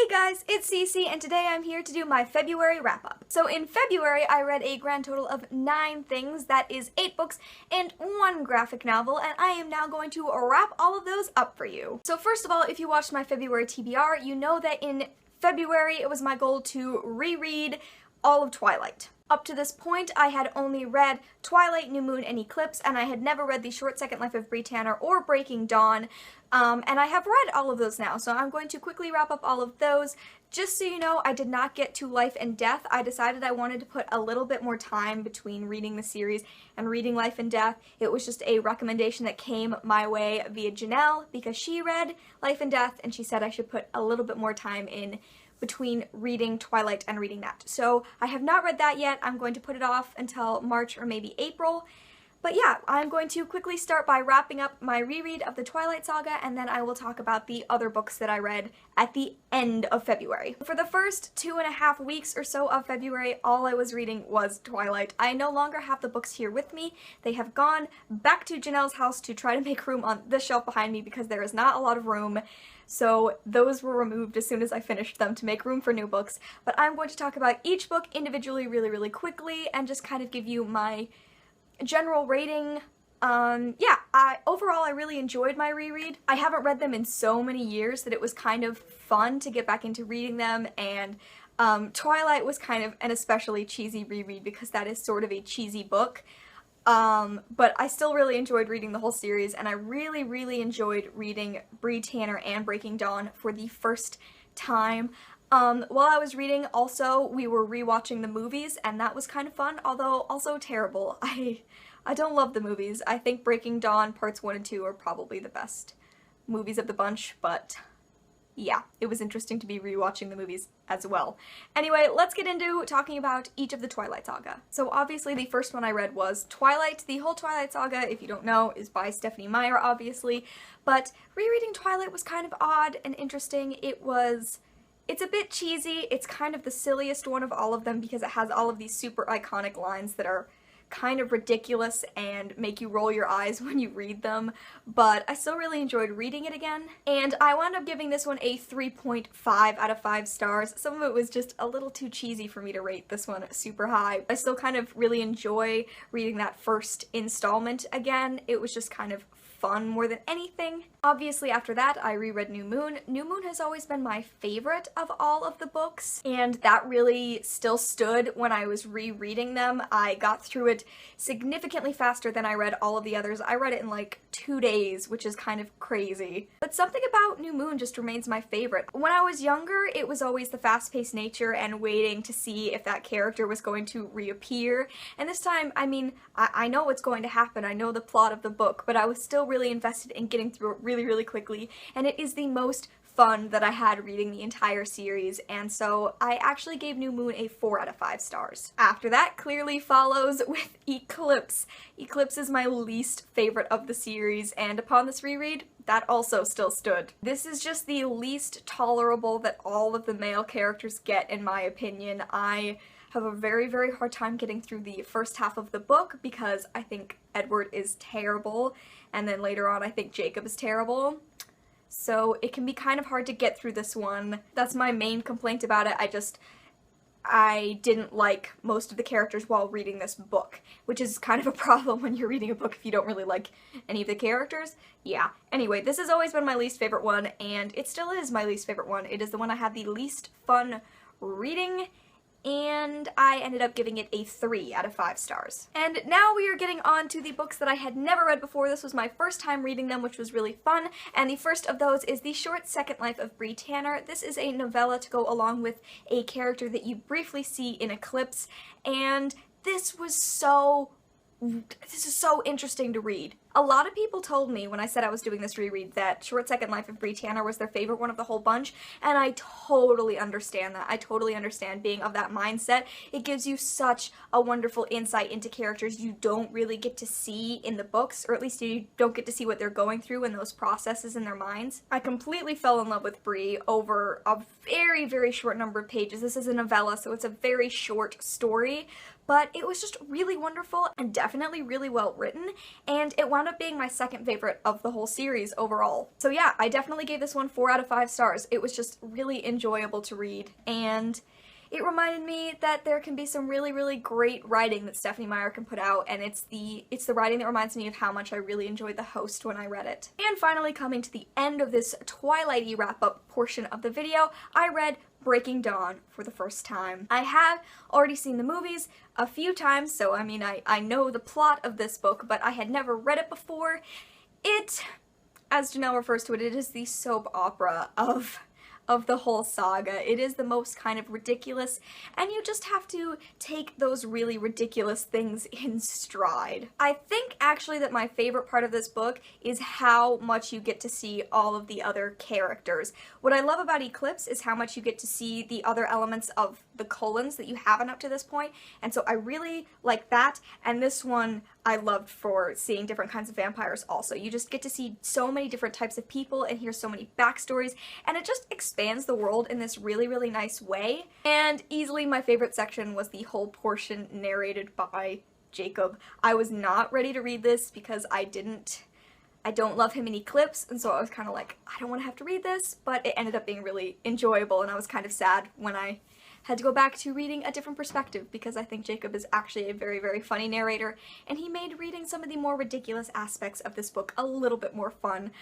guys, it's Cece, and today I'm here to do my February wrap-up. So in February, I read a grand total of 9 things, that is 8 books and 1 graphic novel, and I am now going to wrap all of those up for you. So first of all, if you watched my February TBR, you know that in February it was my goal to reread all of Twilight. Up to this point, I had only read Twilight, New Moon, and Eclipse, and I had never read The Short Second Life of Bri Tanner or Breaking Dawn, and I have read all of those now, so I'm going to quickly wrap up all of those. Just so you know, I did not get to Life and Death. I decided I wanted to put a little bit more time between reading the series and reading Life and Death. It was just a recommendation that came my way via Janelle, because she read Life and Death, and she said I should put a little bit more time in between reading Twilight and reading that. So I have not read that yet. I'm going to put it off until March or maybe April. But yeah, I'm going to quickly start by wrapping up my reread of the Twilight Saga, and then I will talk about the other books that I read at the end of February. For the first 2.5 weeks or so of February, all I was reading was Twilight. I no longer have the books here with me. They have gone back to Janelle's house to try to make room on this shelf behind me because there is not a lot of room. So those were removed as soon as I finished them to make room for new books. But I'm going to talk about each book individually really quickly and just kind of give you my general rating. Overall I really enjoyed my reread. I haven't read them in so many years that it was kind of fun to get back into reading them, and Twilight was kind of an especially cheesy reread because that is sort of a cheesy book. But I still really enjoyed reading the whole series, and I really enjoyed reading Bri Tanner and Breaking Dawn for the first time. While I was reading, also, we were rewatching the movies, and that was kind of fun, although also terrible. I don't love the movies. I think Breaking Dawn Parts 1 and 2 are probably the best movies of the bunch, but yeah, it was interesting to be rewatching the movies as well. Anyway, let's get into talking about each of the Twilight Saga. So obviously the first one I read was Twilight. The whole Twilight Saga, if you don't know, is by Stephanie Meyer, obviously, but rereading Twilight was kind of odd and interesting. It's a bit cheesy. It's kind of the silliest one of all of them because it has all of these super iconic lines that are kind of ridiculous and make you roll your eyes when you read them, but I still really enjoyed reading it again, and I wound up giving this one a 3.5 out of 5 stars. Some of it was just a little too cheesy for me to rate this one super high. I still kind of really enjoy reading that first installment again. It was just kind of fun more than anything. Obviously after that I reread New Moon. New Moon has always been my favorite of all of the books, and that really still stood when I was rereading them. I got through it significantly faster than I read all of the others. I read it in like 2 days, which is kind of crazy. But something about New Moon just remains my favorite. When I was younger, it was always the fast-paced nature and waiting to see if that character was going to reappear. And this time, I mean, I know what's going to happen. I know the plot of the book, but I was still really invested in getting through it really quickly, and it is the most fun that I had reading the entire series, and so I actually gave New Moon a 4 out of 5 stars. After that clearly follows with Eclipse. Eclipse is my least favorite of the series, and upon this reread, that also still stood. This is just the least tolerable that all of the male characters get, in my opinion. I have a very hard time getting through the first half of the book because I think Edward is terrible, and then later on I think Jacob is terrible. So it can be kind of hard to get through this one. That's my main complaint about it. I didn't like most of the characters while reading this book, which is kind of a problem when you're reading a book if you don't really like any of the characters. Yeah. Anyway, this has always been my least favorite one, and it still is my least favorite one. It is the one I had the least fun reading, and I ended up giving it a 3 out of 5 stars. And now we are getting on to the books that I had never read before. This was my first time reading them, which was really fun, and the first of those is The Short Second Life of Bri Tanner. This is a novella to go along with a character that you briefly see in Eclipse, and this is so interesting to read. A lot of people told me when I said I was doing this reread that Short Second Life of Bri Tanner was their favorite one of the whole bunch, and I totally understand that. I totally understand being of that mindset. It gives you such a wonderful insight into characters you don't really get to see in the books, or at least you don't get to see what they're going through and those processes in their minds. I completely fell in love with Bree over a very short number of pages. This is a novella, so it's a very short story, but it was just really wonderful and definitely really well written, and it wound wound up being my second favorite of the whole series overall. So yeah, I definitely gave this one 4 out of 5 stars. It was just really enjoyable to read, and it reminded me that there can be some really, really great writing that Stephenie Meyer can put out, and it's the writing that reminds me of how much I really enjoyed The Host when I read it. And finally, coming to the end of this Twilight-y wrap-up portion of the video, I read Breaking Dawn for the first time. I have already seen the movies a few times, so I mean, I know the plot of this book, but I had never read it before. It, as Janelle refers to it, it is the soap opera of the whole saga. It is the most kind of ridiculous, and you just have to take those really ridiculous things in stride. I think actually that my favorite part of this book is how much you get to see all of the other characters. What I love about Eclipse is how much you get to see the other elements of the Cullens that you haven't up to this point, and so I really like that, and this one I loved for seeing different kinds of vampires also. You just get to see so many different types of people and hear so many backstories, and it just expands the world in this really, really nice way. And easily my favorite section was the whole portion narrated by Jacob. I was not ready to read this because I don't love him in Eclipse, and so I was kind of like, I don't want to have to read this, but it ended up being really enjoyable, and I was kind of sad when I had to go back to reading a different perspective, because I think Jacob is actually a very, very funny narrator, and he made reading some of the more ridiculous aspects of this book a little bit more fun.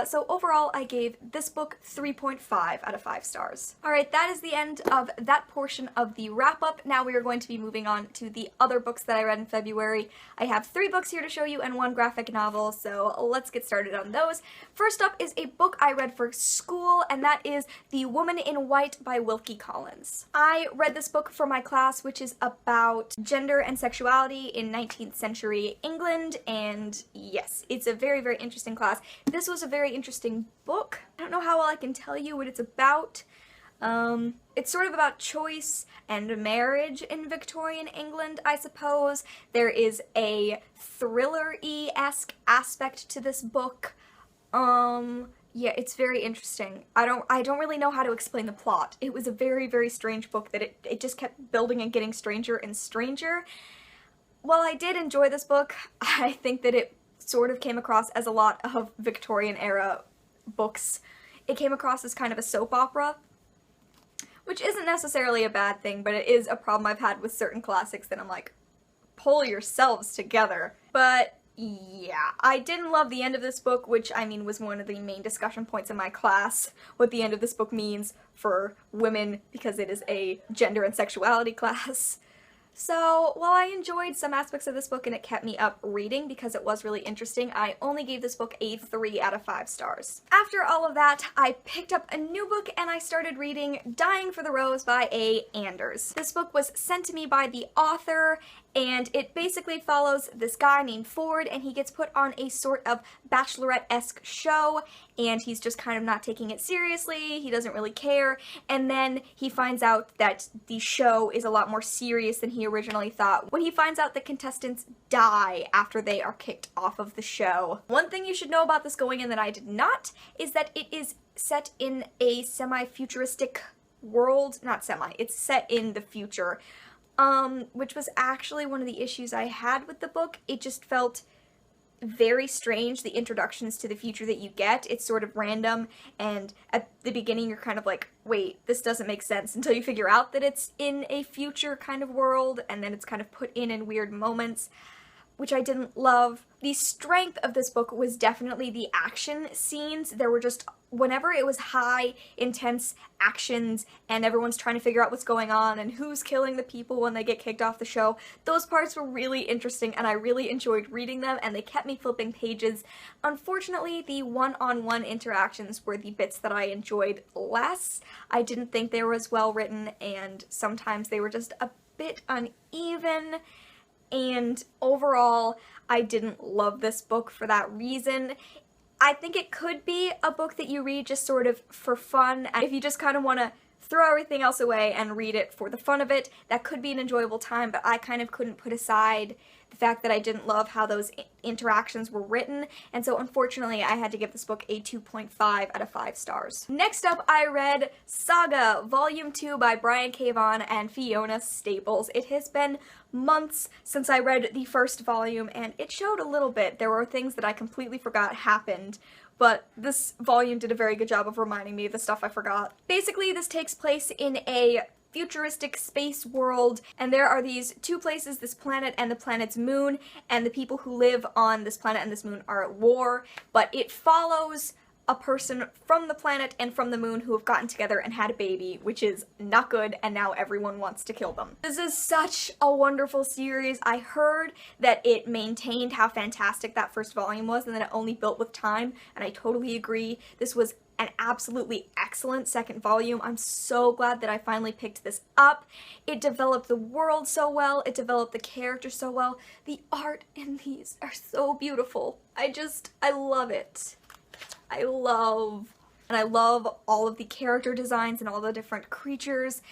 So overall, I gave this book 3.5 out of 5 stars. Alright, that is the end of that portion of the wrap-up. Now we are going to be moving on to the other books that I read in February. I have 3 books here to show you and 1 graphic novel, so let's get started on those. First up is a book I read for school, and that is The Woman in White by Wilkie Collins. I read this book for my class, which is about gender and sexuality in 19th century England, and yes, it's a very, very interesting class. This was a very interesting book. I don't know how well I can tell you what it's about. It's sort of about choice and marriage in Victorian England, I suppose. There is a thriller-y-esque aspect to this book. Yeah, it's very interesting. I don't really know how to explain the plot. It was a very, very strange book that it just kept building and getting stranger and stranger. While I did enjoy this book, I think that it sort of came across as a lot of Victorian era books. It came across as kind of a soap opera, which isn't necessarily a bad thing, but it is a problem I've had with certain classics that I'm like, pull yourselves together. But yeah, I didn't love the end of this book, which I mean was one of the main discussion points in my class, what the end of this book means for women, because it is a gender and sexuality class. So, while I enjoyed some aspects of this book and it kept me up reading because it was really interesting, I only gave this book a 3 out of 5 stars. After all of that, I picked up a new book and I started reading Dying for the Rose by A. Anders. This book was sent to me by the author, and it basically follows this guy named Ford, and he gets put on a sort of bachelorette-esque show, and he's just kind of not taking it seriously, he doesn't really care, and then he finds out that the show is a lot more serious than he originally thought when he finds out the contestants die after they are kicked off of the show. One thing you should know about this going in that I did not is that it is set in a semi-futuristic world, not semi, it's set in the future. Which was actually one of the issues I had with the book. It just felt very strange, the introductions to the future that you get. It's sort of random, and at the beginning you're kind of like, wait, this doesn't make sense, until you figure out that it's in a future kind of world, and then it's kind of put in weird moments, which I didn't love. The strength of this book was definitely the action scenes. There were just, whenever it was high, intense actions and everyone's trying to figure out what's going on and who's killing the people when they get kicked off the show, those parts were really interesting and I really enjoyed reading them and they kept me flipping pages. Unfortunately, the one-on-one interactions were the bits that I enjoyed less. I didn't think they were as well written, and sometimes they were just a bit uneven. And overall, I didn't love this book for that reason. I think it could be a book that you read just sort of for fun, and if you just kind of want to throw everything else away and read it for the fun of it. That could be an enjoyable time, but I kind of couldn't put aside the fact that I didn't love how those interactions were written, and so unfortunately I had to give this book a 2.5 out of 5 stars. Next up, I read Saga Volume 2 by Vaughan and Fiona Staples. It has been months since I read the first volume, and it showed a little bit. There were things that I completely forgot happened, but this volume did a very good job of reminding me of the stuff I forgot. Basically, this takes place in a futuristic space world, and there are these two places, this planet and the planet's moon, and the people who live on this planet and this moon are at war, but it follows a person from the planet and from the moon who have gotten together and had a baby, which is not good, and now everyone wants to kill them. This is such a wonderful series. I heard that it maintained how fantastic that first volume was and that it only built with time, and I totally agree. This was an absolutely excellent second volume. I'm so glad that I finally picked this up. It developed the world so well, it developed the characters so well. The art in these are so beautiful. I love it. I love all of the character designs and all the different creatures.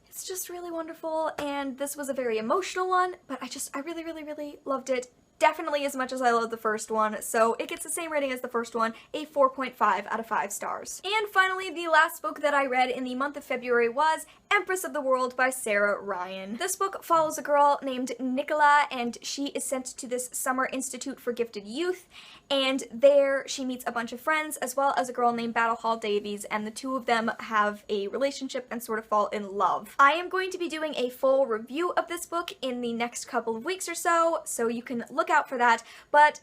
It's just really wonderful, and this was a very emotional one, but I really loved it. Definitely as much as I love the first one, so it gets the same rating as the first one, a 4.5 out of 5 stars. And finally, the last book that I read in the month of February was Empress of the World by Sara Ryan. This book follows a girl named Nicola, and she is sent to this summer institute for gifted youth, and there she meets a bunch of friends as well as a girl named Battle Hall Davies, and the two of them have a relationship and sort of fall in love. I am going to be doing a full review of this book in the next couple of weeks or so you can look out for that, but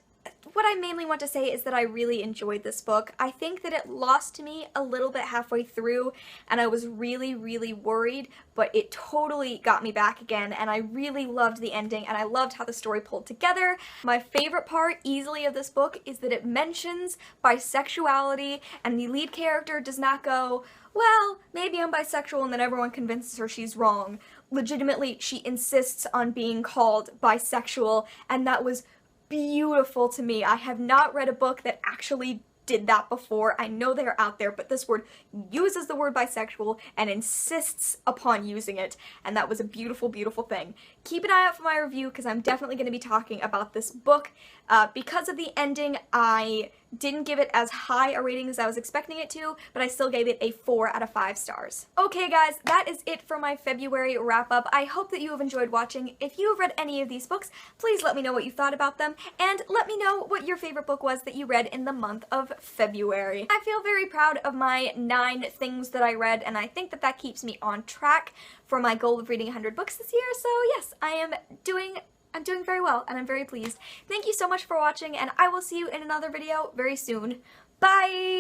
what I mainly want to say is that I really enjoyed this book. I think that it lost me a little bit halfway through, and I was really worried, but it totally got me back again, and I really loved the ending, and I loved how the story pulled together. My favorite part, easily, of this book is that it mentions bisexuality, and the lead character does not go, well, maybe I'm bisexual, and then everyone convinces her she's wrong. Legitimately, she insists on being called bisexual, and that was beautiful to me. I have not read a book that actually did that before. I know they are out there, but this word uses the word bisexual and insists upon using it, and that was a beautiful thing. Keep an eye out for my review, because I'm definitely going to be talking about this book. Because of the ending, I didn't give it as high a rating as I was expecting it to, but I still gave it a 4 out of 5 stars. Okay guys, that is it for my February wrap-up. I hope that you have enjoyed watching. If you have read any of these books, please let me know what you thought about them, and let me know what your favorite book was that you read in the month of February. I feel very proud of my 9 things that I read, and I think that that keeps me on track for my goal of reading 100 books this year, so yes, I'm doing very well, and I'm very pleased. Thank you so much for watching, and I will see you in another video very soon. Bye!